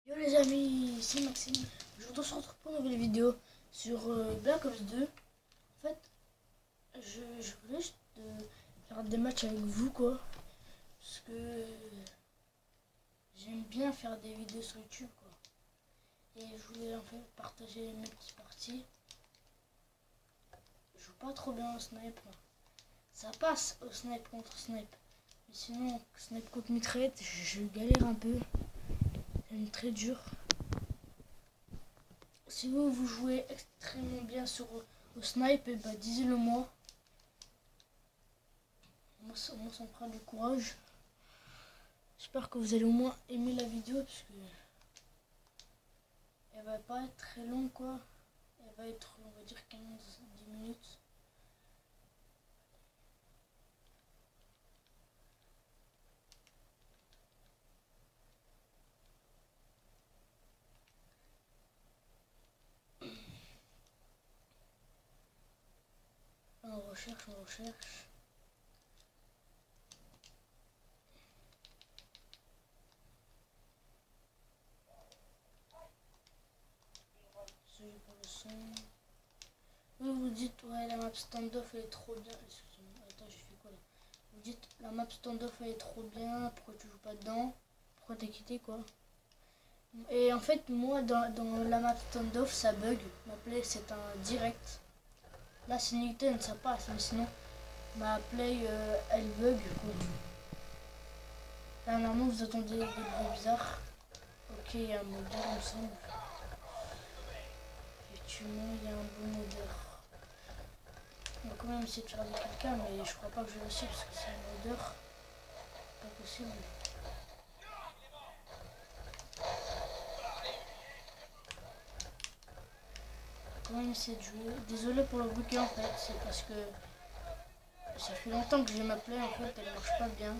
Yo les amis, c'est Maxime. Aujourd'hui on se retrouve pour une nouvelle vidéo sur Black Ops 2. En fait, je voulais juste faire des matchs avec vous quoi. Parce que j'aime bien faire des vidéos sur YouTube quoi. Et je voulais en fait partager mes petites parties. Je joue pas trop bien au snipe. Ça passe au snipe contre snipe. Mais sinon, snipe contre mitraillette, je galère un peu. C'est très dur. Si vous jouez extrêmement bien au snipe, bah disez-le moi. Moi ça me prend du courage. J'espère que vous allez au moins aimer la vidéo parce que elle va pas être très longue quoi. Elle va être, on va dire 15-10 minutes. On recherche. Celui pour le son. Vous dites ouais la map standoff elle est trop bien. Excusez-moi, attends j'ai fait quoi là? Vous dites la map standoff elle est trop bien, pourquoi tu joues pas dedans? Pourquoi t'as quitté quoi? Et en fait moi dans la map standoff ça bug. Ma play c'est un direct. Là c'est Newton ça passe mais sinon ma play elle bug quoi. Là normalement vous attendez des bruits bizarres. Ok il y a un modeur il me semble. Effectivement il y a un bon modeur. On va quand même essayer de faire avec quelqu'un mais je crois pas que je vais réussir parce que c'est un modeur. Pas possible. Quand même essayer de jouer. Désolé pour le bouquet en fait, c'est parce que ça fait longtemps que j'ai ma play en fait, elle marche pas bien.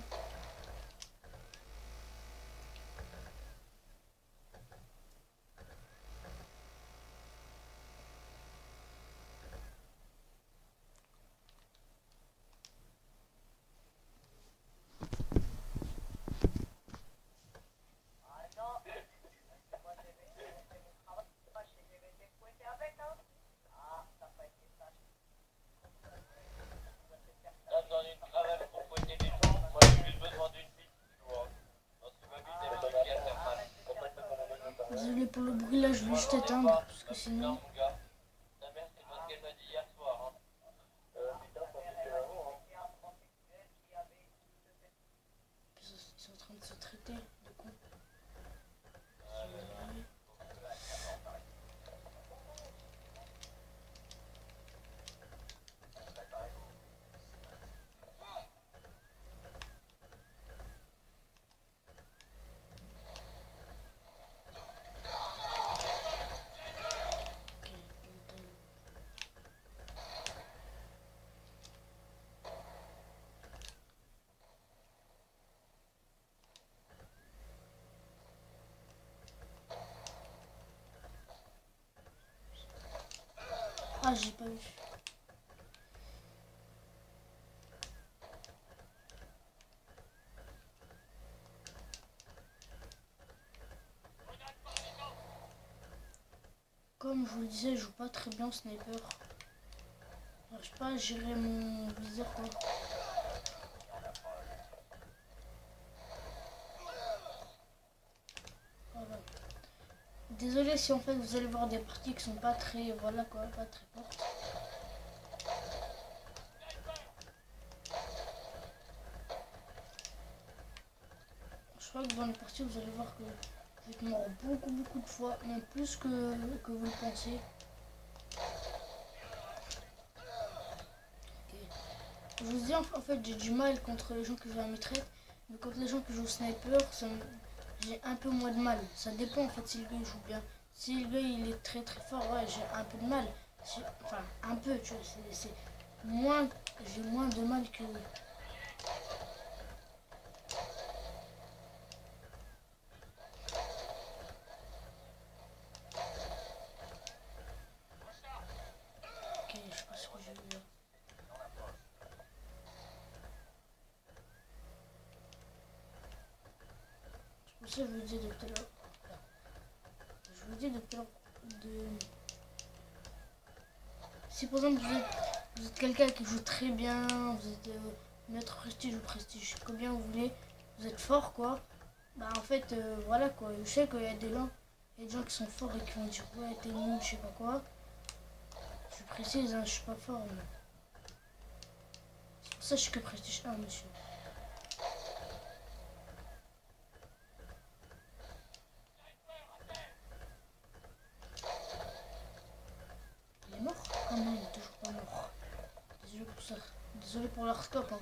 Désolé pour le bruit là, je vais juste éteindre parce que sinon. Ils sont en train de se traiter de coup. Ah j'ai pas vu. Comme je vous le disais, je joue pas très bien au sniper. J'arrive pas à gérer mon viseur quoi. Voilà. Désolé si en fait vous allez voir des parties qui sont pas très, voilà quoi, pas très fortes. Je crois que dans les parties vous allez voir que je vais être mort beaucoup de fois, même plus que vous le pensez. Je vous dis en fait j'ai du mal contre les gens qui jouent à mitraillette, mais contre les gens qui jouent au sniper, j'ai un peu moins de mal. Ça dépend en fait si le gars il joue bien. Si le gars il est très fort, ouais j'ai un peu de mal. Enfin un peu, tu vois, c'est moins, j'ai moins de mal que... Ok, je sais pas ce que j'ai vu là. C'est pour ça que je vous dis de tout à l'heure. dit depuis l'heure de... Si par exemple vous êtes quelqu'un qui joue très bien, vous êtes maître prestige ou prestige, combien vous voulez, vous êtes fort quoi, bah en fait voilà quoi, je sais qu'il y a des gens qui sont forts et qui vont dire ouais t'es nul, je sais pas quoi. Je précise, hein, je suis pas fort mais... C'est pour ça que je suis que prestige 1 monsieur. Il est mort? Ah non, il est toujours pas mort. Désolé pour ça. Désolé pour leur scope, hein.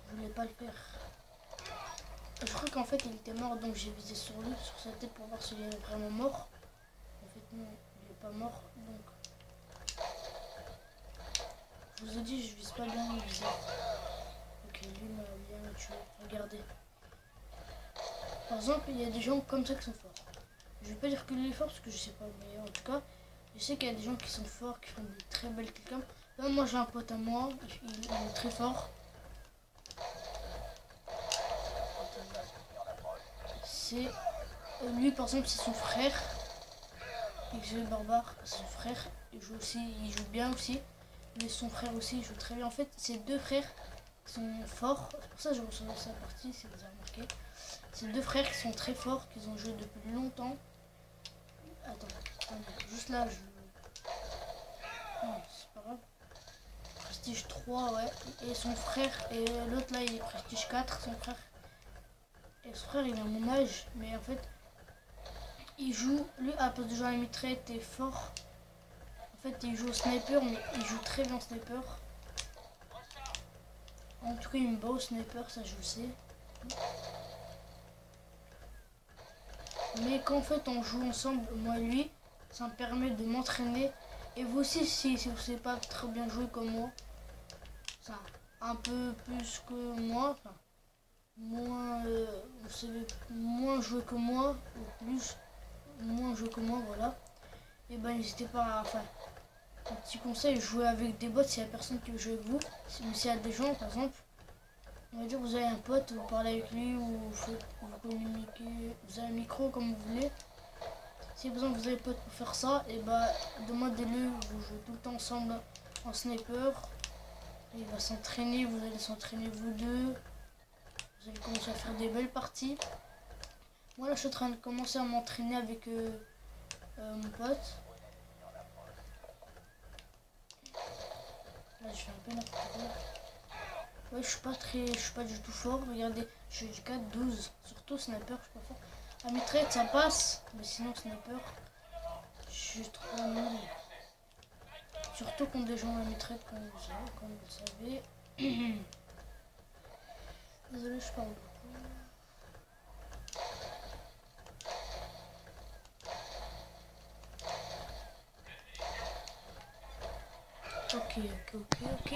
Je voulais pas le faire. Je crois qu'en fait il était mort donc j'ai visé sur lui, sur sa tête pour voir s'il est vraiment mort. En fait non, il est pas mort donc... Je vous ai dit je vise pas bien le viseur. Ok, lui m'a bien tué. Regardez. Par exemple, il y a des gens comme ça qui sont forts. Je vais pas dire que lui est fort parce que je sais pas, mais en tout cas, je sais qu'il y a des gens qui sont forts, qui font des très belles kills. Là, moi j'ai un pote à moi, il est très fort. C'est lui par exemple, c'est son frère. XG Barbare, c'est son frère. Il joue aussi, il joue bien aussi. Mais son frère aussi, il joue très bien. En fait, c'est deux frères qui sont forts. C'est pour ça que j'ai reçu sa partie, si vous avez remarqué. C'est deux frères qui sont très forts, qui ont joué depuis longtemps. Attends, juste là, non, c'est pas grave. Prestige 3, ouais. Et son frère, et l'autre là, il est prestige 4, son frère. Et son frère, il a mon âge, mais en fait, il joue, lui, à cause de jouer à la mitraillette est fort. En fait, il joue au sniper, mais il joue très bien au sniper. En tout cas, il me bat au sniper, ça je le sais. Mais quand en fait on joue ensemble, moi et lui, ça me permet de m'entraîner. Et vous aussi, si vous ne savez pas très bien jouer comme moi, ça, un peu plus que moi, enfin, moins, vous savez moins jouer que moi, ou plus, moins jouer que moi, voilà. Et ben n'hésitez pas à, enfin, un petit conseil, jouer avec des bots s'il n'y a personne qui veut jouer avec vous. S'il y a des gens, par exemple, on va dire vous avez un pote, vous parlez avec lui, ou vous communiquez, vous avez un micro comme vous voulez. Si par exemple vous avez pote pour faire ça, et bah demandez-le, vous jouez tout le temps ensemble en sniper. Il va s'entraîner, vous allez s'entraîner vous deux. Vous allez commencer à faire des belles parties. Moi là je suis en train de commencer à m'entraîner avec mon pote. Là je fais un peu n'importe quoi. Ouais, je suis pas du tout fort. Regardez, je suis du 4-12. Surtout sniper, je suis pas fort. À mitraillette, ça passe. Mais sinon, sniper, je suis trop nul. Surtout contre des gens à mitraillette, comme vous le savez. Désolé, je parle beaucoup. Ok.